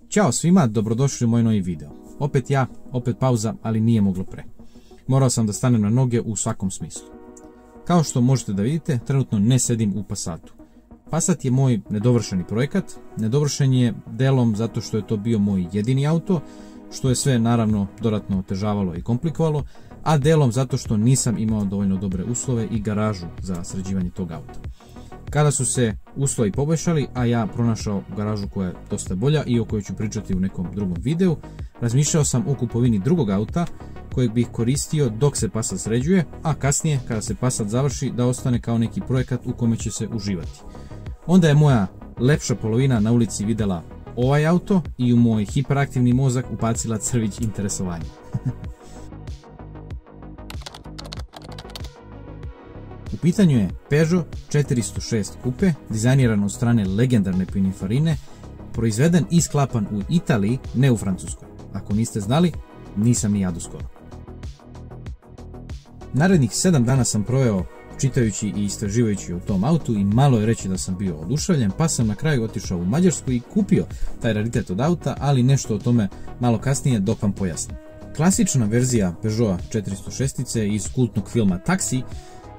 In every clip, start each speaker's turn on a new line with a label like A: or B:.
A: Ćao svima, dobrodošli u moj novi video. Opet ja, opet pauza, ali nije moglo pre. Morao sam da stanem na noge u svakom smislu. Kao što možete da vidite, trenutno ne sedim u Passatu. Passat je moj nedovršeni projekat. Nedovršen je delom zato što je to bio moj jedini auto, što je sve naravno dodatno otežavalo i komplikovalo, a delom zato što nisam imao dovoljno dobre uslove i garažu za sređivanje tog auta. Kada su se uslovi poboljšali, a ja pronašao garažu koja je dosta bolja i o kojoj ću pričati u nekom drugom videu, razmišljao sam o kupovini drugog auta kojeg bih koristio dok se Passat sređuje, a kasnije kada se Passat završi da ostane kao neki projekat u kome će se uživati. Onda je moja lepša polovina na ulici videla ovaj auto i u moj hiperaktivni mozak upacila crvić interesovanja. U pitanju je Peugeot 406 Coupe, dizajniran od strane legendarne Pininfarine, proizveden i sklapan u Italiji, ne u Francuskoj. Ako niste znali, nisam ni ja do skoro. Narednih 7 dana sam proveo čitajući i istraživajući o tom autu i malo je reći da sam bio oduševljen, pa sam na kraju otišao u Mađarsku i kupio taj raritet od auta, ali nešto o tome malo kasnije dok vam pojasnim. Klasična verzija Peugeota 406 iz kultnog filma Taxi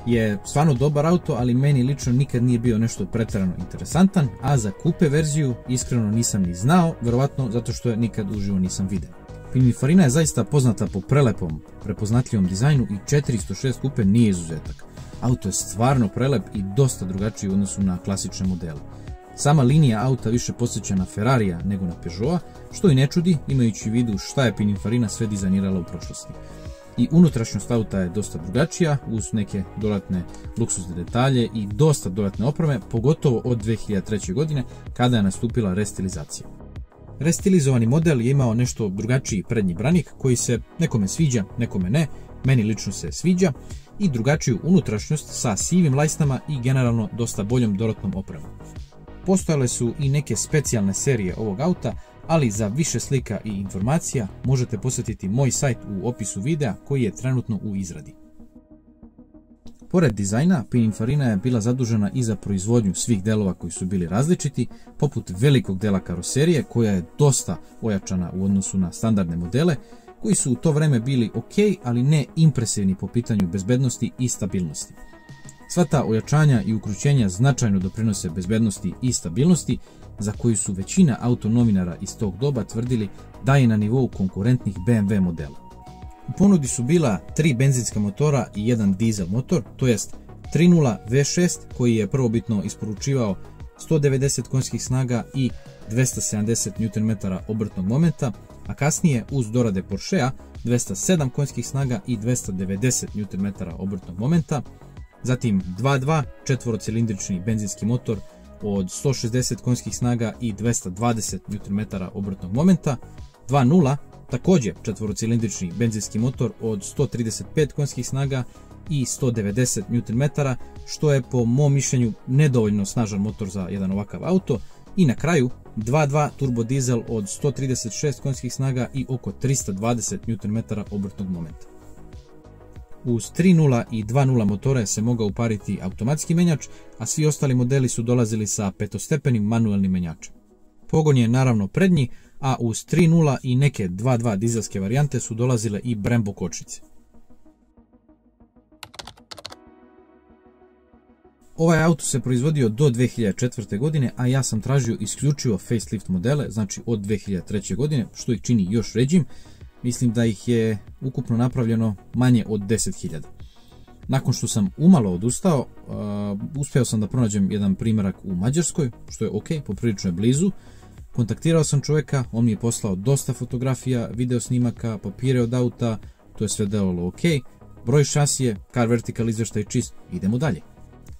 A: je stvarno dobar auto, ali meni lično nikad nije bio nešto pretjerano interesantan, a za Coupe verziju iskreno nisam ni znao, verovatno zato što je nikad uživo nisam video. Pininfarina je zaista poznata po prelepom, prepoznatljivom dizajnu i 406 Coupe nije izuzetak. Auto je stvarno prelep i dosta drugačiji u odnosu na klasične modele. Sama linija auta više podsjeća na Ferrarija nego na Peugeota, što i ne čudi imajući u vidu šta je Pininfarina sve dizajnirala u prošlosti. I unutrašnjost auta je dosta drugačija, uz neke dodatne luksuzne detalje i dosta dodatne opreme, pogotovo od 2003. godine kada je nastupila restilizacija. Restilizovani model je imao nešto drugačiji prednji branik koji se nekome sviđa, nekome ne, meni lično se sviđa, i drugačiju unutrašnjost sa sivim lajstama i generalno dosta boljom dodatnom opremom. Postojale su i neke specijalne serije ovog auta, ali za više slika i informacija možete posjetiti moj sajt u opisu videa koji je trenutno u izradi. Pored dizajna, Pininfarina je bila zadužena i za proizvodnju svih delova koji su bili različiti, poput velikog dela karoserije koja je dosta ojačana u odnosu na standardne modele, koji su u to vreme bili ok, ali ne impresivni po pitanju bezbednosti i stabilnosti. Sva ta ojačanja i ukrućenja značajno doprinose bezbednosti i stabilnosti, za koju su većina autonovinara iz tog doba tvrdili da je na nivou konkurentnih BMW modela. U ponudi su bila 3 benzinska motora i jedan dizel motor, to jest 3.0 V6 koji je prvobitno isporučivao 190 konjskih snaga i 270 Nm obrtnog momenta, a kasnije uz dorade Porschea 207 konjskih snaga i 290 Nm obrtnog momenta, zatim 2.2 četvorocilindrični benzinski motor od 160 konjskih snaga i 220 Nm obrtnog momenta, 2.0 također četvorocilindrični benzinski motor od 135 konjskih snaga i 190 Nm, što je po mom mišljenju nedovoljno snažan motor za jedan ovakav auto, i na kraju 2.2 turbo dizel od 136 konjskih snaga i oko 320 Nm obrtnog momenta. Uz 3.0 i 2.0 motore se mogao upariti automatski menjač, a svi ostali modeli su dolazili sa petostepenim manuelnim menjačem. Pogon je naravno prednji, a uz 3.0 i neke 2.2 dizelske varijante su dolazile i Brembo kočnice. Ovaj auto se proizvodio do 2004. godine, a ja sam tražio isključivo facelift modele, znači od 2003. godine, što ih čini još ređim. Mislim da ih je ukupno napravljeno manje od 10.000. Nakon što sam umalo odustao, uspeo sam da pronađem jedan primjerak u Mađarskoj, što je ok, poprilično je blizu. Kontaktirao sam čovjeka, on mi je poslao dosta fotografija, video snimaka, papire od auta, to je sve delovalo ok. Broj šasije, car vertical izveštaj čist, idemo dalje.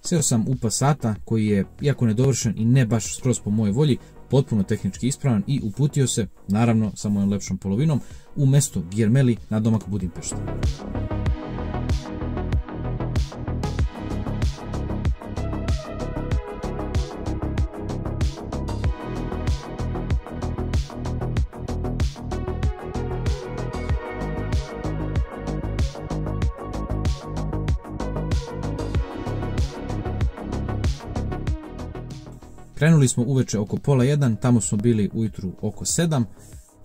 A: Seo sam u Passata koji je, iako nedovršen i ne baš skroz po mojoj volji, potpuno tehnički ispravan i uputio se, naravno sa mojom lepšom polovinom, u mesto Gjermeli na domak Budimpešta. Krenuli smo uveče oko 12:30, tamo smo bili ujutru oko 7.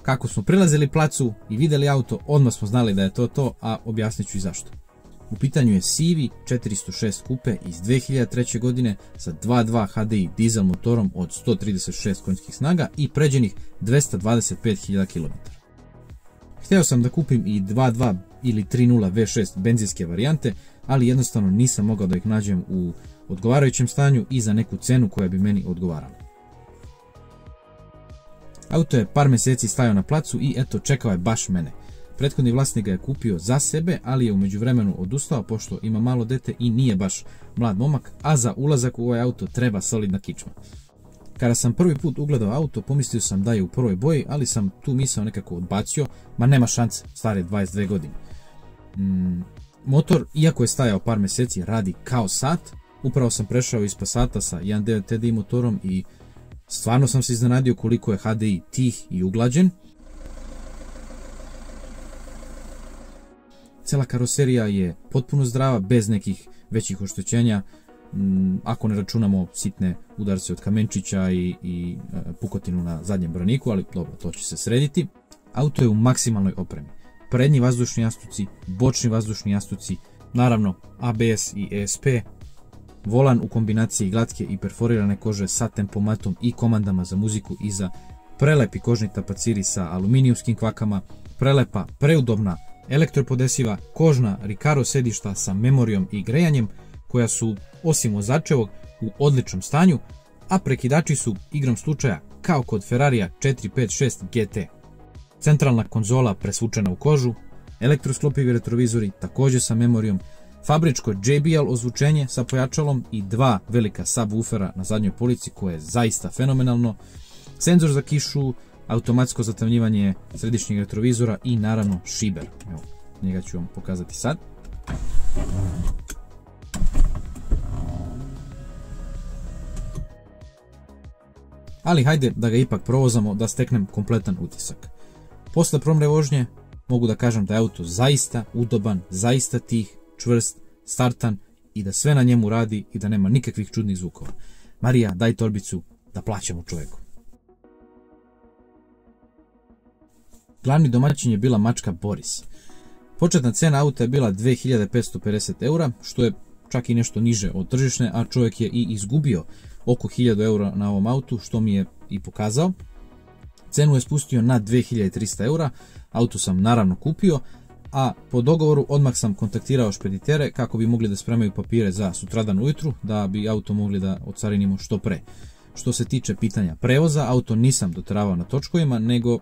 A: Kako smo prilazili placu i vidjeli auto, odmah smo znali da je to, a objasnit ću i zašto. U pitanju je sivi 406 kupe iz 2003. godine sa 2.2 HDI dizel motorom od 136 konjskih snaga i pređenih 225.000 km. Htio sam da kupim i 2.2 ili 3.0 V6 benzinske varijante, ali jednostavno nisam mogao da ih nađem u odgovarajućem stanju i za neku cenu koja bi meni odgovarala. Auto je par mjeseci stajao na placu i eto, čekao je baš mene. Prethodni vlasnik ga je kupio za sebe, ali je u međuvremenu odustao pošto ima malo dete i nije baš mlad momak, a za ulazak u ovaj auto treba solidna kičma. Kada sam prvi put ugledao auto, pomislio sam da je u prvoj boji, ali sam tu misao nekako odbacio, ma nema šanse, star je 22 godine. Motor, iako je stajao par mjeseci, radi kao sat. Upravo sam prešao iz Passata sa 1.9 TDI motorom i stvarno sam se iznenadio koliko je HDI tih i uglađen. Cela karoserija je potpuno zdrava, bez nekih većih oštećenja, ako ne računamo sitne udarce od kamenčića i pukotinu na zadnjem braniku, ali dobro, to će se srediti. Auto je u maksimalnoj opremi. Prednji vazdušni jastuci, bočni vazdušni jastuci, naravno ABS i ESP, volan u kombinaciji glatke i perforirane kože sa tempomatom i komandama za muziku iza, prelepi kožni tapaciri sa aluminijumskim kvakama, prelepa, preudobna elektropodesiva, kožna Recaro sedišta sa memorijom i grejanjem, koja su, osim vozačevog, u odličnom stanju, a prekidači su, igrom slučaja, kao kod Ferrarija 456 GT. Centralna konzola presvučena u kožu, elektrosklopivi retrovizori također sa memorijom, fabričko JBL ozvučenje sa pojačalom i 2 velika subwoofera na zadnjoj polici koje je zaista fenomenalno, senzor za kišu, automatsko zatamnjivanje središnjeg retrovizora i naravno šiber. Evo, njega ću vam pokazati sad. Ali hajde da ga ipak provozamo da steknem kompletan utisak. Posle promre vožnje mogu da kažem da je auto zaista udoban, zaista tih, čvrst, startan i da sve na njemu radi i da nema nikakvih čudnih zvukova. Marija, daj torbicu da plaćamo čovjeku. Glavni domaćin je bila mačka Boris. Početna cena auta je bila 2550 eura, što je čak i nešto niže od tržišne, a čovjek je i izgubio oko 1000 eura na ovom autu, što mi je i pokazao. Cenu je spustio na 2300 eura, auto sam naravno kupio, a po dogovoru odmah sam kontaktirao špeditere kako bi mogli da spremaju papire za sutradan ujutru, da bi auto mogli da ocarinimo što pre. Što se tiče pitanja prevoza, auto nisam doteravao na točkovima, nego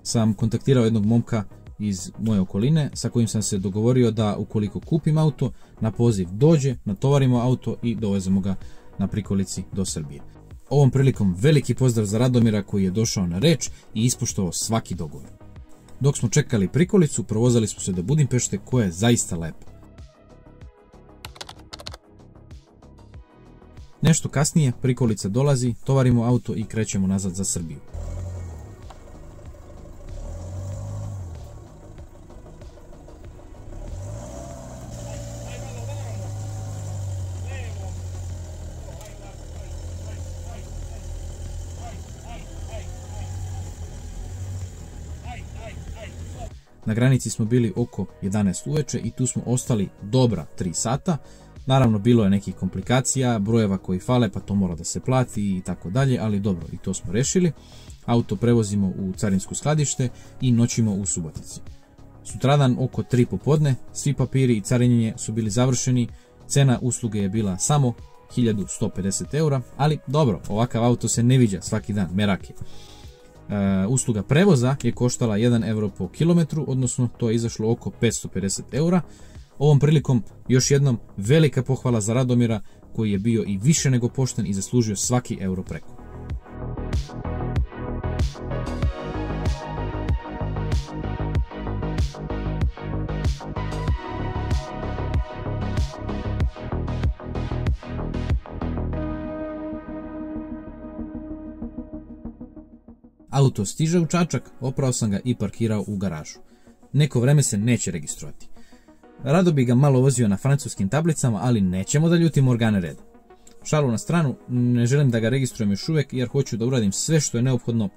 A: sam kontaktirao jednog momka iz moje okoline sa kojim sam se dogovorio da ukoliko kupim auto, na poziv dođe, natovarimo auto i dovezemo ga na prikolici do Srbije. Ovom prilikom veliki pozdrav za Radomira koji je došao na reč i ispoštovao svaki dogovor. Dok smo čekali prikolicu, provozali smo se do Budimpešte koja je zaista lepa. Nešto kasnije prikolica dolazi, tovarimo auto i krećemo nazad za Srbiju. Na granici smo bili oko 11 uveče i tu smo ostali dobra 3 sata. Naravno, bilo je nekih komplikacija, brojeva koji fale, pa to mora da se plati i tako dalje, ali dobro, i to smo rešili. Auto prevozimo u carinsko skladište i noćimo u Subotici. Sutradan oko 3 popodne, svi papiri i carinjenje su bili završeni, cena usluge je bila samo 1150 eura, ali dobro, ovakav auto se ne viđa svaki dan, merak je. Usluga prevoza je koštala 1 euro po kilometru, odnosno to je izašlo oko 550 eura. Ovom prilikom još jednom velika pohvala za Radomira koji je bio i više nego pošten i zaslužio svaki euro preko. Auto stiže u Čačak, oprao sam ga i parkirao u garažu. Neko vreme se neće registrovati. Rado bi ga malo vozio na francuskim tablicama, ali nećemo da ljutimo organe reda. šalu na stranu, ne želim da ga registrujem još uvijek jer hoću da uradim sve što je neophodno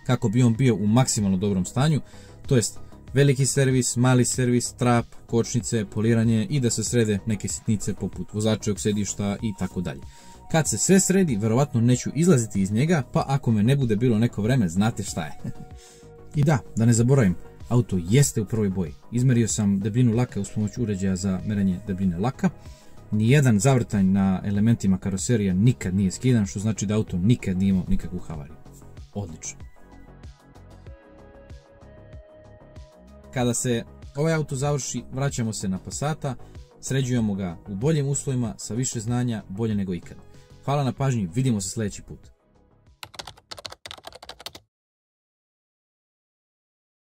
A: kako bi on bio u maksimalno dobrom stanju, to jest veliki servis, mali servis, trap, kočnice, poliranje i da se srede neke sitnice poput vozačevog sedišta i tako dalje. Kad se sve sredi, verovatno neću izlaziti iz njega, pa ako me ne bude bilo neko vreme, znate šta je. I da ne zaboravim, auto jeste u prvoj boji. Izmerio sam debljinu laka uz pomoć uređaja za merenje debljine laka. Nijedan zavrtanj na elementima karoserija nikad nije skidan, što znači da auto nikad nije imao nikakvu havariju. Odlično. Kada se ovaj auto završi, vraćamo se na Passata, sređujemo ga u boljim uslovima, sa više znanja, bolje nego ikad. Hvala na pažnji, vidimo se sljedeći put.